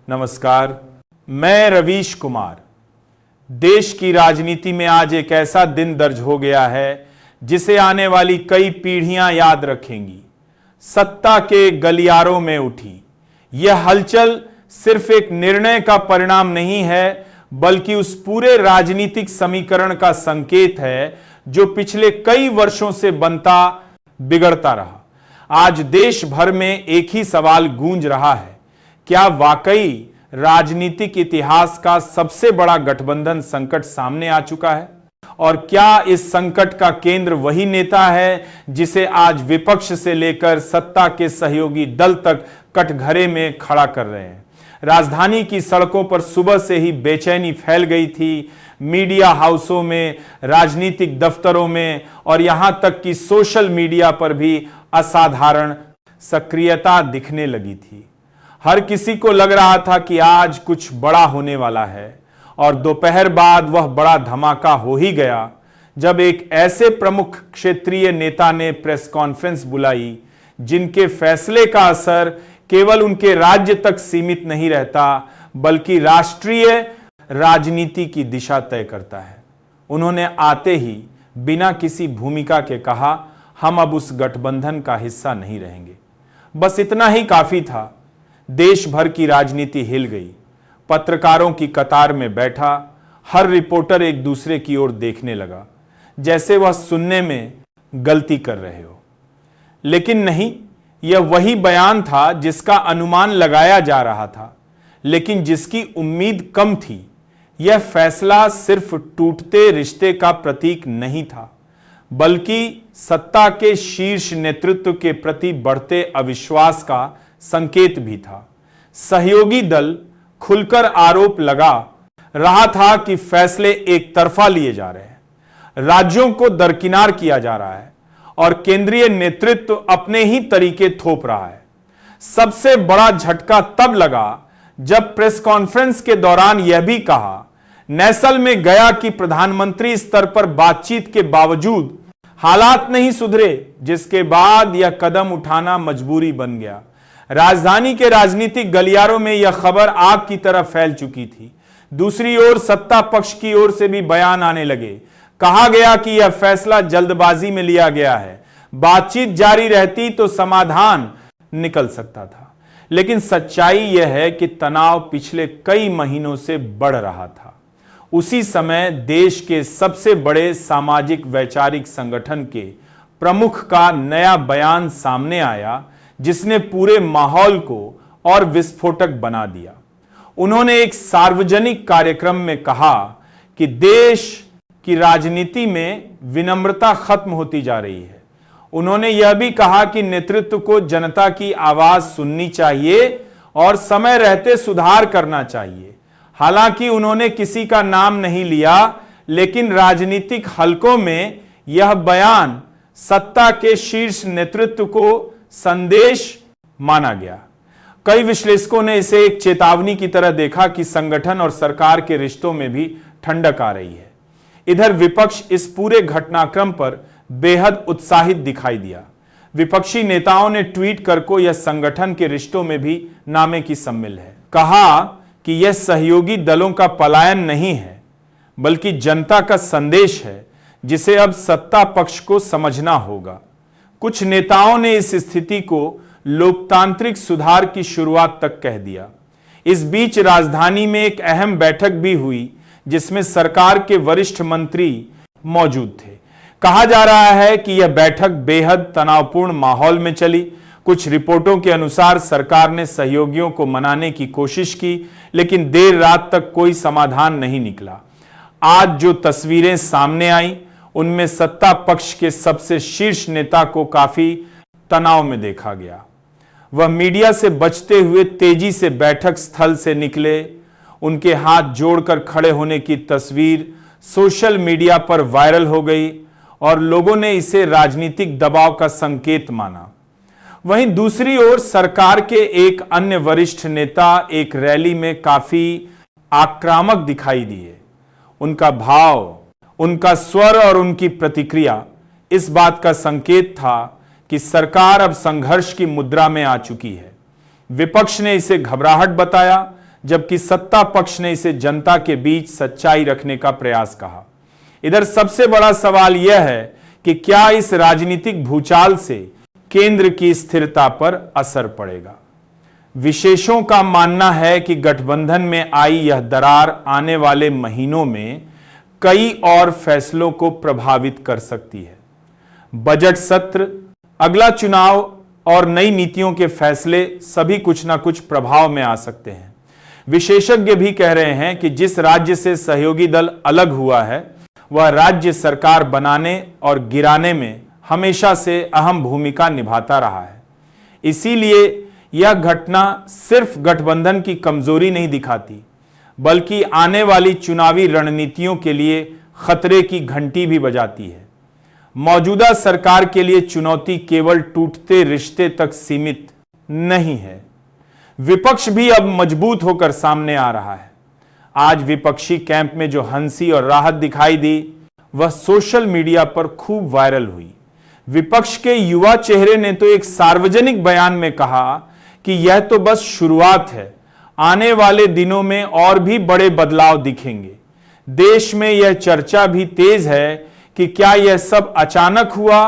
नमस्कार, मैं रवीश कुमार। देश की राजनीति में आज एक ऐसा दिन दर्ज हो गया है जिसे आने वाली कई पीढ़ियां याद रखेंगी। सत्ता के गलियारों में उठी यह हलचल सिर्फ एक निर्णय का परिणाम नहीं है, बल्कि उस पूरे राजनीतिक समीकरण का संकेत है जो पिछले कई वर्षों से बनता बिगड़ता रहा। आज देश भर में एक ही सवाल गूंज रहा है, क्या वाकई राजनीतिक इतिहास का सबसे बड़ा गठबंधन संकट सामने आ चुका है? और क्या इस संकट का केंद्र वही नेता है जिसे आज विपक्ष से लेकर सत्ता के सहयोगी दल तक कटघरे में खड़ा कर रहे हैं? राजधानी की सड़कों पर सुबह से ही बेचैनी फैल गई थी। मीडिया हाउसों में, राजनीतिक दफ्तरों में और यहां तक कि सोशल मीडिया पर भी असाधारण सक्रियता दिखने लगी थी। हर किसी को लग रहा था कि आज कुछ बड़ा होने वाला है और दोपहर बाद वह बड़ा धमाका हो ही गया जब एक ऐसे प्रमुख क्षेत्रीय नेता ने प्रेस कॉन्फ्रेंस बुलाई जिनके फैसले का असर केवल उनके राज्य तक सीमित नहीं रहता, बल्कि राष्ट्रीय राजनीति की दिशा तय करता है। उन्होंने आते ही बिना किसी भूमिका के कहा, हम अब उस गठबंधन का हिस्सा नहीं रहेंगे। बस इतना ही काफी था। देश भर की राजनीति हिल गई। पत्रकारों की कतार में बैठा हर रिपोर्टर एक दूसरे की ओर देखने लगा, जैसे वह सुनने में गलती कर रहे हो। लेकिन नहीं, यह वही बयान था जिसका अनुमान लगाया जा रहा था, लेकिन जिसकी उम्मीद कम थी। यह फैसला सिर्फ टूटते रिश्ते का प्रतीक नहीं था, बल्कि सत्ता के शीर्ष नेतृत्व के प्रति बढ़ते अविश्वास का संकेत भी था। सहयोगी दल खुलकर आरोप लगा रहा था कि फैसले एक तरफा लिए जा रहे हैं, राज्यों को दरकिनार किया जा रहा है और केंद्रीय नेतृत्व अपने ही तरीके थोप रहा है। सबसे बड़ा झटका तब लगा जब प्रेस कॉन्फ्रेंस के दौरान यह भी कहा नैसल में गया कि प्रधानमंत्री स्तर पर बातचीत के बावजूद हालात नहीं सुधरे, जिसके बाद यह कदम उठाना मजबूरी बन गया। राजधानी के राजनीतिक गलियारों में यह खबर आग की तरह फैल चुकी थी। दूसरी ओर सत्ता पक्ष की ओर से भी बयान आने लगे। कहा गया कि यह फैसला जल्दबाजी में लिया गया है, बातचीत जारी रहती तो समाधान निकल सकता था। लेकिन सच्चाई यह है कि तनाव पिछले कई महीनों से बढ़ रहा था। उसी समय देश के सबसे बड़े सामाजिक वैचारिक संगठन के प्रमुख का नया बयान सामने आया, जिसने पूरे माहौल को और विस्फोटक बना दिया। उन्होंने एक सार्वजनिक कार्यक्रम में कहा कि देश की राजनीति में विनम्रता खत्म होती जा रही है। उन्होंने यह भी कहा कि नेतृत्व को जनता की आवाज सुननी चाहिए और समय रहते सुधार करना चाहिए। हालांकि उन्होंने किसी का नाम नहीं लिया, लेकिन राजनीतिक हलकों में यह बयान सत्ता के शीर्ष नेतृत्व को संदेश माना गया। कई विश्लेषकों ने इसे एक चेतावनी की तरह देखा कि संगठन और सरकार के रिश्तों में भी ठंडक आ रही है। इधर विपक्ष इस पूरे घटनाक्रम पर बेहद उत्साहित दिखाई दिया। विपक्षी नेताओं ने ट्वीट करके यह संगठन के रिश्तों में भी नामे की सम्मिल है। कहा कि यह सहयोगी दलों का पलायन नहीं है, बल्कि जनता का संदेश है जिसे अब सत्ता पक्ष को समझना होगा। कुछ नेताओं ने इस स्थिति को लोकतांत्रिक सुधार की शुरुआत तक कह दिया। इस बीच राजधानी में एक अहम बैठक भी हुई जिसमें सरकार के वरिष्ठ मंत्री मौजूद थे। कहा जा रहा है कि यह बैठक बेहद तनावपूर्ण माहौल में चली। कुछ रिपोर्टों के अनुसार सरकार ने सहयोगियों को मनाने की कोशिश की, लेकिन देर रात तक कोई समाधान नहीं निकला। आज जो तस्वीरें सामने आई उनमें सत्ता पक्ष के सबसे शीर्ष नेता को काफी तनाव में देखा गया। वह मीडिया से बचते हुए तेजी से बैठक स्थल से निकले। उनके हाथ जोड़कर खड़े होने की तस्वीर सोशल मीडिया पर वायरल हो गई और लोगों ने इसे राजनीतिक दबाव का संकेत माना। वहीं दूसरी ओर सरकार के एक अन्य वरिष्ठ नेता एक रैली में काफी आक्रामक दिखाई दिए। उनका भाव, उनका स्वर और उनकी प्रतिक्रिया इस बात का संकेत था कि सरकार अब संघर्ष की मुद्रा में आ चुकी है। विपक्ष ने इसे घबराहट बताया, जबकि सत्ता पक्ष ने इसे जनता के बीच सच्चाई रखने का प्रयास कहा। इधर सबसे बड़ा सवाल यह है कि क्या इस राजनीतिक भूचाल से केंद्र की स्थिरता पर असर पड़ेगा। विशेषज्ञों का मानना है कि गठबंधन में आई यह दरार आने वाले महीनों में कई और फैसलों को प्रभावित कर सकती है। बजट सत्र, अगला चुनाव और नई नीतियों के फैसले सभी कुछ ना कुछ प्रभाव में आ सकते हैं। विशेषज्ञ भी कह रहे हैं कि जिस राज्य से सहयोगी दल अलग हुआ है वह राज्य सरकार बनाने और गिराने में हमेशा से अहम भूमिका निभाता रहा है। इसीलिए यह घटना सिर्फ गठबंधन की कमजोरी नहीं दिखाती, बल्कि आने वाली चुनावी रणनीतियों के लिए खतरे की घंटी भी बजाती है। मौजूदा सरकार के लिए चुनौती केवल टूटते रिश्ते तक सीमित नहीं है। विपक्ष भी अब मजबूत होकर सामने आ रहा है। आज विपक्षी कैंप में जो हंसी और राहत दिखाई दी वह सोशल मीडिया पर खूब वायरल हुई। विपक्ष के युवा चेहरे ने तो एक सार्वजनिक बयान में कहा कि यह तो बस शुरुआत है, आने वाले दिनों में और भी बड़े बदलाव दिखेंगे। देश में यह चर्चा भी तेज है कि क्या यह सब अचानक हुआ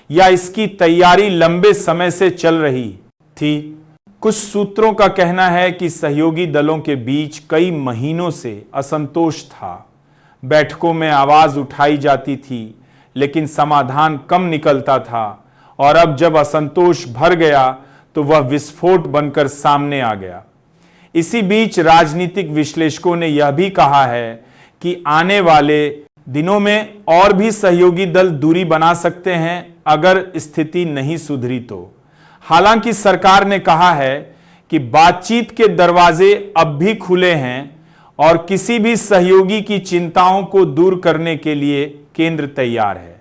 या इसकी तैयारी लंबे समय से चल रही थी। कुछ सूत्रों का कहना है कि सहयोगी दलों के बीच कई महीनों से असंतोष था। बैठकों में आवाज उठाई जाती थी, लेकिन समाधान कम निकलता था, और अब जब असंतोष भर गया तो वह विस्फोट बनकर सामने आ गया। इसी बीच राजनीतिक विश्लेषकों ने यह भी कहा है कि आने वाले दिनों में और भी सहयोगी दल दूरी बना सकते हैं अगर स्थिति नहीं सुधरी तो। हालांकि सरकार ने कहा है कि बातचीत के दरवाजे अब भी खुले हैं और किसी भी सहयोगी की चिंताओं को दूर करने के लिए केंद्र तैयार है।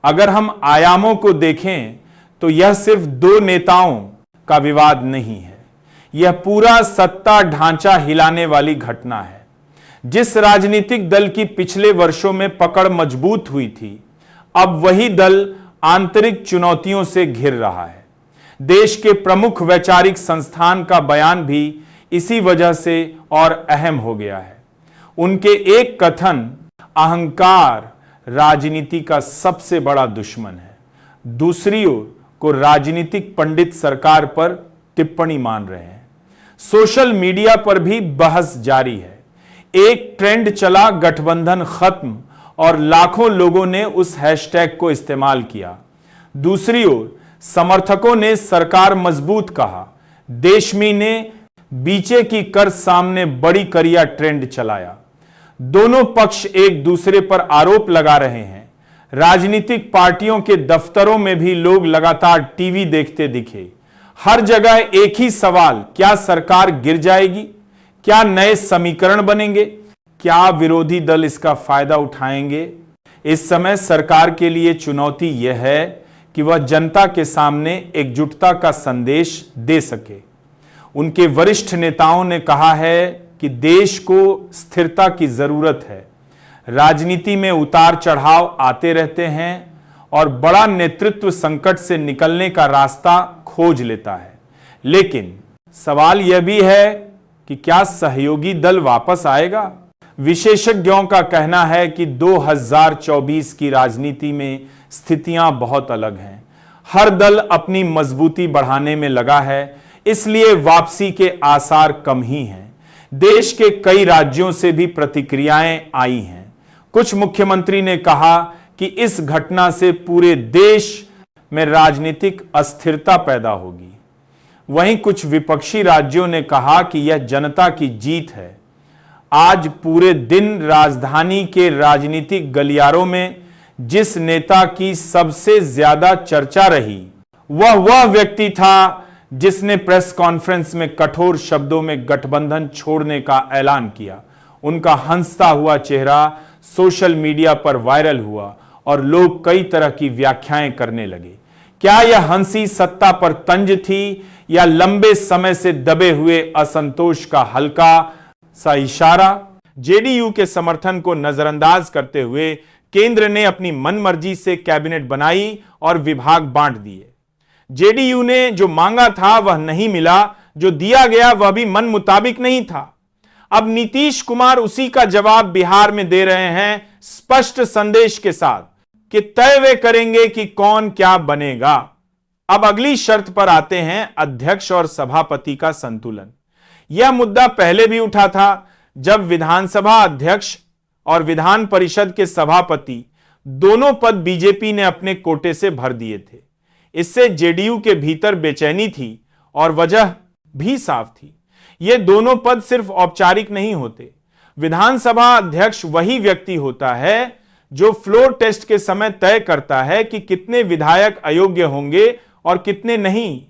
अगर हम आयामों को देखें तो यह सिर्फ दो नेताओं का विवाद नहीं है, यह पूरा सत्ता ढांचा हिलाने वाली घटना है। जिस राजनीतिक दल की पिछले वर्षों में पकड़ मजबूत हुई थी, अब वही दल आंतरिक चुनौतियों से घिर रहा है। देश के प्रमुख वैचारिक संस्थान का बयान भी इसी वजह से और अहम हो गया है। उनके एक कथन, अहंकार राजनीति का सबसे बड़ा दुश्मन है, दूसरी ओर को राजनीतिक पंडित सरकार पर टिप्पणी मान रहे हैं। सोशल मीडिया पर भी बहस जारी है। एक ट्रेंड चला, गठबंधन खत्म, और लाखों लोगों ने उस हैशटैग को इस्तेमाल किया। दूसरी ओर समर्थकों ने सरकार मजबूत कहा। देशमी ने बीचे की कर सामने बड़ी करिया ट्रेंड चलाया। दोनों पक्ष एक दूसरे पर आरोप लगा रहे हैं। राजनीतिक पार्टियों के दफ्तरों में भी लोग लगातार टीवी देखते दिखे। हर जगह एक ही सवाल, क्या सरकार गिर जाएगी? क्या नए समीकरण बनेंगे? क्या विरोधी दल इसका फायदा उठाएंगे? इस समय सरकार के लिए चुनौती यह है कि वह जनता के सामने एकजुटता का संदेश दे सके। उनके वरिष्ठ नेताओं ने कहा है कि देश को स्थिरता की जरूरत है। राजनीति में उतार चढ़ाव आते रहते हैं और बड़ा नेतृत्व संकट से निकलने का रास्ता खोज लेता है। लेकिन सवाल यह भी है कि क्या सहयोगी दल वापस आएगा? विशेषज्ञों का कहना है कि 2024 की राजनीति में स्थितियां बहुत अलग हैं। हर दल अपनी मजबूती बढ़ाने में लगा है, इसलिए वापसी के आसार कम ही हैं। देश के कई राज्यों से भी प्रतिक्रियाएं आई हैं। कुछ मुख्यमंत्री ने कहा कि इस घटना से पूरे देश में राजनीतिक अस्थिरता पैदा होगी। वहीं कुछ विपक्षी राज्यों ने कहा कि यह जनता की जीत है। आज पूरे दिन राजधानी के राजनीतिक गलियारों में जिस नेता की सबसे ज्यादा चर्चा रही वह व्यक्ति था जिसने प्रेस कॉन्फ्रेंस में कठोर शब्दों में गठबंधन छोड़ने का ऐलान किया। उनका हंसता हुआ चेहरा सोशल मीडिया पर वायरल हुआ और लोग कई तरह की व्याख्याएं करने लगे। क्या यह हंसी सत्ता पर तंज थी या लंबे समय से दबे हुए असंतोष का हल्का सा इशारा? जेडीयू के समर्थन को नजरअंदाज करते हुए केंद्र ने अपनी मनमर्जी से कैबिनेट बनाई और विभाग बांट दिए। जेडीयू ने जो मांगा था वह नहीं मिला, जो दिया गया वह भी मन मुताबिक नहीं था। अब नीतीश कुमार उसी का जवाब बिहार में दे रहे हैं स्पष्ट संदेश के साथ कि तय वे करेंगे कि कौन क्या बनेगा। अब अगली शर्त पर आते हैं, अध्यक्ष और सभापति का संतुलन। यह मुद्दा पहले भी उठा था जब विधानसभा अध्यक्ष और विधान परिषद के सभापति दोनों पद बीजेपी ने अपने कोटे से भर दिए थे। इससे जेडीयू के भीतर बेचैनी थी और वजह भी साफ थी। ये दोनों पद सिर्फ औपचारिक नहीं होते। विधानसभा अध्यक्ष वही व्यक्ति होता है जो फ्लोर टेस्ट के समय तय करता है कि कितने विधायक अयोग्य होंगे और कितने नहीं।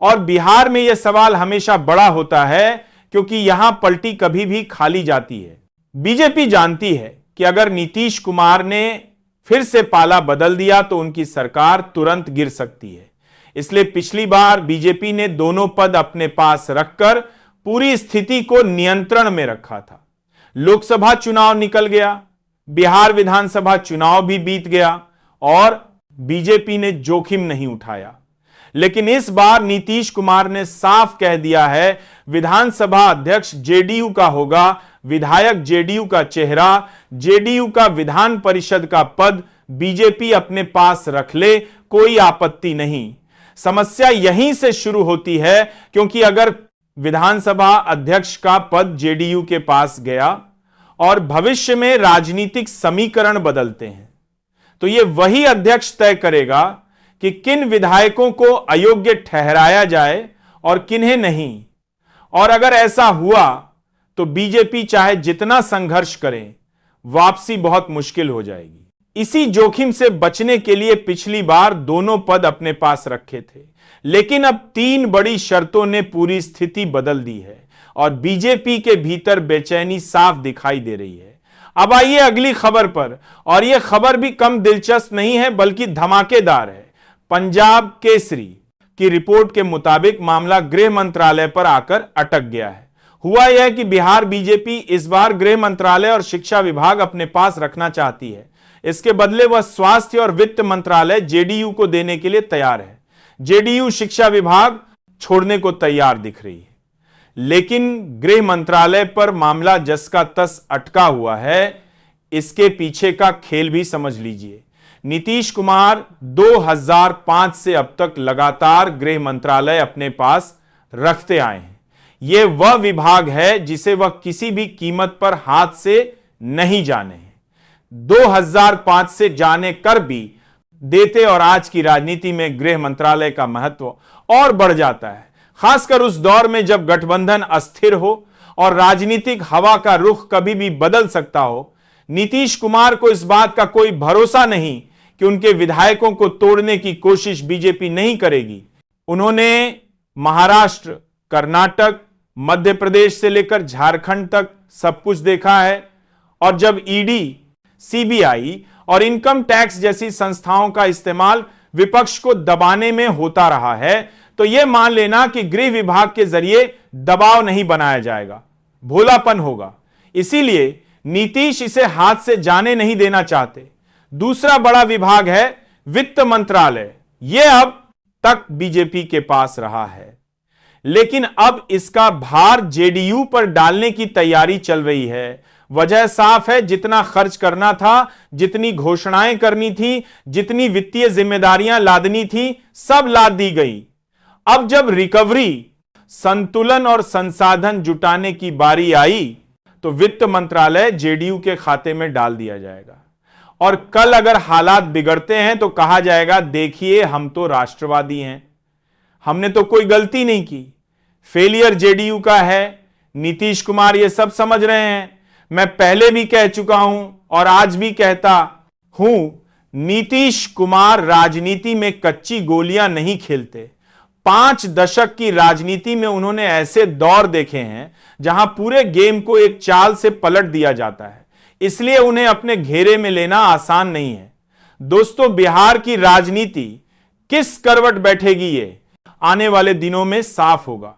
और बिहार में यह सवाल हमेशा बड़ा होता है क्योंकि यहां पलटी कभी भी खाली जाती है। बीजेपी जानती है कि अगर नीतीश कुमार ने फिर से पाला बदल दिया तो उनकी सरकार तुरंत गिर सकती है। इसलिए पिछली बार बीजेपी ने दोनों पद अपने पास रखकर पूरी स्थिति को नियंत्रण में रखा था। लोकसभा चुनाव निकल गया, बिहार विधानसभा चुनाव भी बीत गया और बीजेपी ने जोखिम नहीं उठाया। लेकिन इस बार नीतीश कुमार ने साफ कह दिया है विधानसभा अध्यक्ष जेडीयू का होगा, विधायक जेडीयू का चेहरा, जेडीयू का विधान परिषद का पद बीजेपी अपने पास रख ले, कोई आपत्ति नहीं। समस्या यहीं से शुरू होती है क्योंकि अगर विधानसभा अध्यक्ष का पद जेडीयू के पास गया और भविष्य में राजनीतिक समीकरण बदलते हैं तो यह वही अध्यक्ष तय करेगा कि किन विधायकों को अयोग्य ठहराया जाए और किन्हें नहीं। और अगर ऐसा हुआ तो बीजेपी चाहे जितना संघर्ष करे वापसी बहुत मुश्किल हो जाएगी। इसी जोखिम से बचने के लिए पिछली बार दोनों पद अपने पास रखे थे, लेकिन अब 3 बड़ी शर्तों ने पूरी स्थिति बदल दी है और बीजेपी के भीतर बेचैनी साफ दिखाई दे रही है। अब आइए अगली खबर पर, और यह खबर भी कम दिलचस्प नहीं है बल्कि धमाकेदार है। पंजाब केसरी की रिपोर्ट के मुताबिक मामला गृह मंत्रालय पर आकर अटक गया है। हुआ यह कि बिहार बीजेपी इस बार गृह मंत्रालय और शिक्षा विभाग अपने पास रखना चाहती है। इसके बदले वह स्वास्थ्य और वित्त मंत्रालय जेडीयू को देने के लिए तैयार है। जेडीयू शिक्षा विभाग छोड़ने को तैयार दिख रही है, लेकिन गृह मंत्रालय पर मामला जस का तस अटका हुआ है। इसके पीछे का खेल भी समझ लीजिए। नीतीश कुमार 2005 से अब तक लगातार गृह मंत्रालय अपने पास रखते आए हैं। यह वह विभाग है जिसे वह किसी भी कीमत पर हाथ से नहीं जाने हैं। 2005 से जाने कर भी देते और आज की राजनीति में गृह मंत्रालय का महत्व और बढ़ जाता है, खासकर उस दौर में जब गठबंधन अस्थिर हो और राजनीतिक हवा का रुख कभी भी बदल सकता हो। नीतीश कुमार को इस बात का कोई भरोसा नहीं कि उनके विधायकों को तोड़ने की कोशिश बीजेपी नहीं करेगी। उन्होंने महाराष्ट्र, कर्नाटक, मध्य प्रदेश से लेकर झारखंड तक सब कुछ देखा है और जब ईडी, सीबीआई और इनकम टैक्स जैसी संस्थाओं का इस्तेमाल विपक्ष को दबाने में होता रहा है तो यह मान लेना कि गृह विभाग के जरिए दबाव नहीं बनाया जाएगा, भोलापन होगा। इसीलिए नीतीश इसे हाथ से जाने नहीं देना चाहते। दूसरा बड़ा विभाग है वित्त मंत्रालय। यह अब तक बीजेपी के पास रहा है, लेकिन अब इसका भार जेडीयू पर डालने की तैयारी चल रही है। वजह साफ है, जितना खर्च करना था, जितनी घोषणाएं करनी थी, जितनी वित्तीय जिम्मेदारियां लादनी थी, सब लाद दी गई। अब जब रिकवरी, संतुलन और संसाधन जुटाने की बारी आई तो वित्त मंत्रालय जेडीयू के खाते में डाल दिया जाएगा और कल अगर हालात बिगड़ते हैं तो कहा जाएगा देखिए हम तो राष्ट्रवादी हैं, हमने तो कोई गलती नहीं की। फेलियर जेडीयू का है। नीतीश कुमार ये सब समझ रहे हैं। मैं पहले भी कह चुका हूं और आज भी कहता हूं, नीतीश कुमार राजनीति में कच्ची गोलियां नहीं खेलते। 5 दशक की राजनीति में उन्होंने ऐसे दौर देखे हैं जहां पूरे गेम को एक चाल से पलट दिया जाता है, इसलिए उन्हें अपने घेरे में लेना आसान नहीं है। दोस्तों, बिहार की राजनीति किस करवट बैठेगी ये आने वाले दिनों में साफ होगा,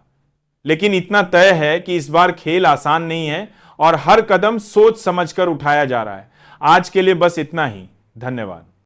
लेकिन इतना तय है कि इस बार खेल आसान नहीं है और हर कदम सोच समझकर उठाया जा रहा है। आज के लिए बस इतना ही। धन्यवाद।